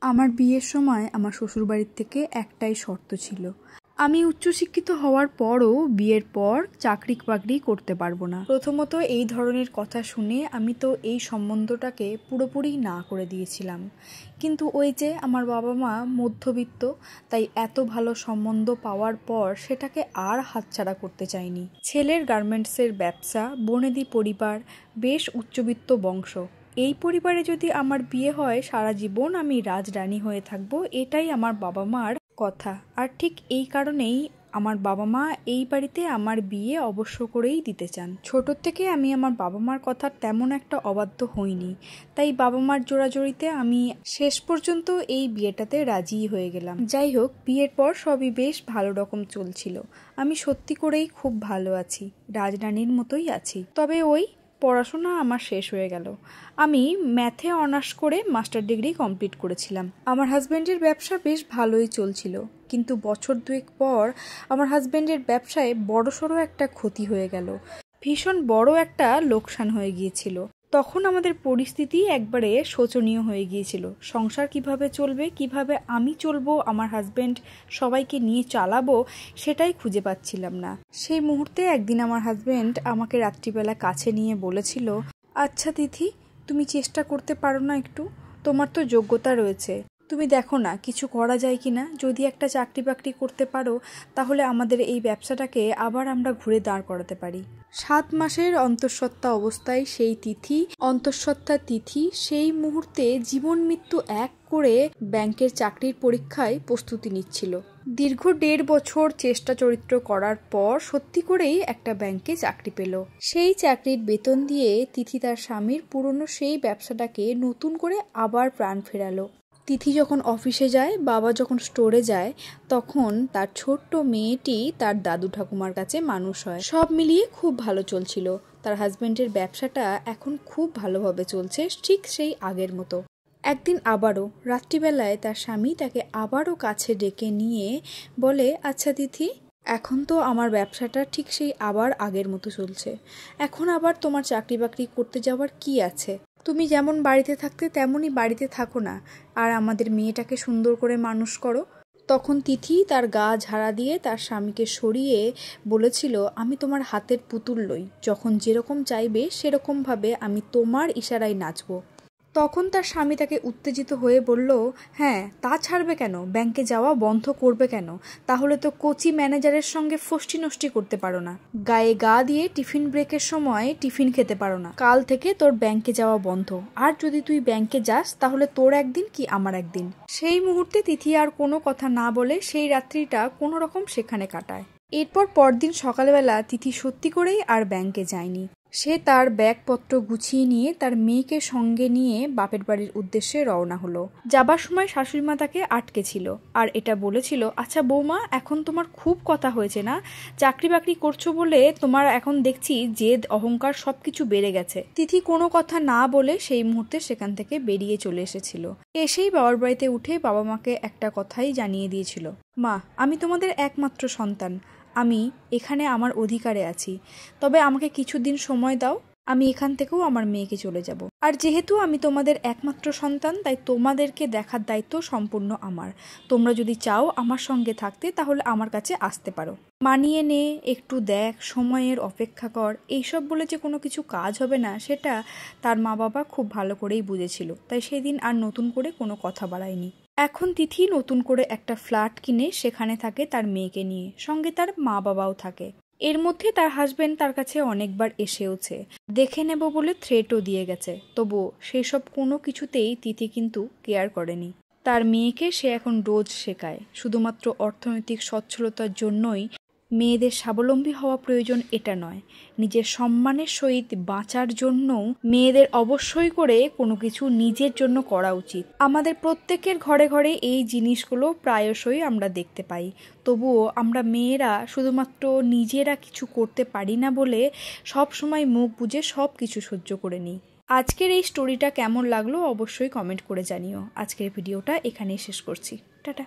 আমার বিয়ের সময় আমার শ্বশুরবাড়ির থেকে একটাই শর্ত ছিল, আমি উচ্চশিক্ষিত হওয়ার পরও বিয়ের পর চাকরি বাকরি করতে পারবো না। প্রথমত এই ধরনের কথা শুনে আমি তো এই সম্বন্ধটাকে পুরোপুরি না করে দিয়েছিলাম, কিন্তু ওই যে আমার বাবা মা মধ্যবিত্ত, তাই এত ভালো সম্বন্ধ পাওয়ার পর সেটাকে আর হাতছাড়া করতে চাইনি। ছেলের গার্মেন্টসের ব্যবসা, বনেদি পরিবার, বেশ উচ্চবিত্ত বংশ। এই পরিবারে যদি আমার বিয়ে হয় সারা জীবন আমি রাজরানী হয়ে থাকবো, এটাই আমার বাবা মার কথা। আর ঠিক এই কারণেই আমার বাবা মা এই বাড়িতে আমার বিয়ে অবশ্য করেই দিতে চান। ছোট থেকে আমি আমার বাবা মার কথা তেমন একটা অবাধ্য হইনি, তাই বাবা মার জোরাজোরিতে আমি শেষ পর্যন্ত এই বিয়েটাতে রাজি হয়ে গেলাম। যাই হোক, বিয়ের পর সবই বেশ ভালো রকম চলছিল। আমি সত্যি করেই খুব ভালো আছি, রাজরানীর মতোই আছি। তবে ওই পড়াশোনা আমার শেষ হয়ে গেল। আমি ম্যাথে অনার্স করে মাস্টার ডিগ্রি কমপ্লিট করেছিলাম। আমার হাজব্যান্ডের ব্যবসা বেশ ভালোই চলছিল, কিন্তু বছর দুয়েক পর আমার হাজব্যান্ডের ব্যবসায় বড়সড় একটা ক্ষতি হয়ে গেল। ভীষণ বড় একটা লোকসান হয়ে গিয়েছিল। তখন আমাদের পরিস্থিতি একবারে শোচনীয় হয়ে গিয়েছিল। সংসার কিভাবে চলবে, কিভাবে আমি চলবো, আমার হাজব্যান্ড সবাইকে নিয়ে চালাবো, সেটাই খুঁজে পাচ্ছিলাম না। সেই মুহূর্তে একদিন আমার হাজব্যান্ড আমাকে রাত্রিবেলা কাছে নিয়ে বলেছিল, আচ্ছা তিথি, তুমি চেষ্টা করতে পারো না একটু? তোমার তো যোগ্যতা রয়েছে, তুমি দেখো না কিছু করা যায় কিনা। যদি একটা চাকরি বাকরি করতে পারো তাহলে আমাদের এই ব্যবসাটাকে আবার আমরা ঘুরে দাঁড় করাতে পারি। 7 মাসের অন্তঃসত্ত্বা অবস্থায় সেই অন্তঃসত্ত্বা তিথি সেই মুহূর্তে জীবন মৃত্যু এক করে ব্যাংকের চাকরির পরীক্ষায় প্রস্তুতি নিচ্ছিল। দীর্ঘ 1.5 বছর চেষ্টা চরিত্র করার পর সত্যি করেই একটা ব্যাংকে চাকরি পেল। সেই চাকরির বেতন দিয়ে তিথি তার স্বামীর পুরনো সেই ব্যবসাটাকে নতুন করে আবার প্রাণ ফেরালো। তিথি যখন অফিসে যায়, বাবা যখন স্টোরে যায়, তখন তার ছোট্ট মেয়েটি তার দাদু ঠাকুমার কাছে মানুষ হয়। সব মিলিয়ে খুব ভালো চলছিল। তার হাজবেন্ডের ব্যবসাটা এখন খুব ভালোভাবে চলছে, ঠিক সেই আগের মতো। একদিন আবারও রাত্রিবেলায় তার স্বামী তাকে আবারও কাছে ডেকে নিয়ে বলে, আচ্ছা তিথি, এখন তো আমার ব্যবসাটা ঠিক সেই আবার আগের মতো চলছে, এখন আবার তোমার চাকরি বাকরি করতে যাওয়ার কি আছে? তুমি যেমন বাড়িতে থাকতে তেমনই বাড়িতে থাকো না, আর আমাদের মেয়েটাকে সুন্দর করে মানুষ করো। তখন তিথি তার গা ঝাড়া দিয়ে তার স্বামীকে সরিয়ে বলেছিল, আমি তোমার হাতের পুতুল নই, যখন যেরকম চাইবে সেরকমভাবে আমি তোমার ইশারায় নাচবো। তখন তার স্বামী তাকে উত্তেজিত হয়ে বলল, হ্যাঁ তা ছাড়বে কেন? ব্যাংকে যাওয়া বন্ধ করবে কেন? তাহলে তো কোচি ম্যানেজারের সঙ্গে ফষ্টি নষ্টি করতে পারো না, গায়ে গা দিয়ে টিফিন ব্রেকের সময় টিফিন খেতে পারো না, কাল থেকে তোর ব্যাংকে যাওয়া বন্ধ। আর যদি তুই ব্যাংকে যাস তাহলে তোর একদিন কি আমার একদিন। সেই মুহূর্তে তিথি আর কোনো কথা না বলে সেই রাত্রিটা কোনো রকম সেখানে কাটায়। এরপর পরদিন সকালবেলা তিথি সত্যি করেই আর ব্যাংকে যায়নি। সে তার ব্যাগপত্র গুছিয়ে নিয়ে তার মেয়েকে সঙ্গে নিয়ে বাপের বাড়ির উদ্দেশ্যে রওনা হলো। যাবার সময় শাশুড়িমা তাকে আটকে ছিল আর এটা বলেছিল, আচ্ছা বৌমা, এখন তোমার খুব কথা হয়েছে না? চাকরি বাকরি করছো বলে তোমার এখন দেখছি জেদ অহংকার সবকিছু বেড়ে গেছে। তিথি কোনো কথা না বলে সেই মুহূর্তে সেখান থেকে বেরিয়ে চলে এসেছিল। এসেই বাবার বাড়িতে উঠে বাবা মাকে একটা কথাই জানিয়ে দিয়েছিল, মা, আমি তোমাদের একমাত্র সন্তান, আমি এখানে আমার অধিকারে আছি, তবে আমাকে কিছুদিন সময় দাও, আমি এখান থেকেও আমার মেয়েকে চলে যাব। আর যেহেতু আমি তোমাদের একমাত্র সন্তান, তাই তোমাদেরকে দেখার দায়িত্ব সম্পূর্ণ আমার। তোমরা যদি চাও আমার সঙ্গে থাকতে তাহলে আমার কাছে আসতে পারো। মানিয়ে নে, একটু দেখ, সময়ের অপেক্ষা কর, এইসব বলে যে কোনো কিছু কাজ হবে না সেটা তার মা বাবা খুব ভালো করেই বুঝেছিল, তাই সেদিন আর নতুন করে কোনো কথা বাড়ায়নি। এখন তিথি নতুন করে একটা ফ্ল্যাট কিনে সেখানে থাকে তার মেয়েকে নিয়ে, সঙ্গে তার মা বাবাও থাকে। এর মধ্যে তার হাজবেন্ড তার কাছে অনেকবার এসেওছে, দেখে নেব বলে থ্রেটও দিয়ে গেছে, তবুও সেই সব কোনো কিছুতেই তিথি কিন্তু কেয়ার করেনি। তার মেয়েকে সে এখন রোজ শেখায়, শুধুমাত্র অর্থনৈতিক সচ্ছলতার জন্যই মেয়েদের স্বাবলম্বী হওয়া প্রয়োজন এটা নয়, নিজের সম্মানের সহিত বাঁচার জন্যও মেয়েদের অবশ্যই করে কোনো কিছু নিজের জন্য করা উচিত। আমাদের প্রত্যেকের ঘরে ঘরে এই জিনিসগুলো প্রায়শই আমরা দেখতে পাই, তবুও আমরা মেয়েরা শুধুমাত্র নিজেরা কিছু করতে পারি না বলে সব সময় মুখ বুজে সব কিছু সহ্য করে নিই। আজকের এই স্টোরিটা কেমন লাগলো অবশ্যই কমেন্ট করে জানিও। আজকের ভিডিওটা এখানেই শেষ করছি, টাটা।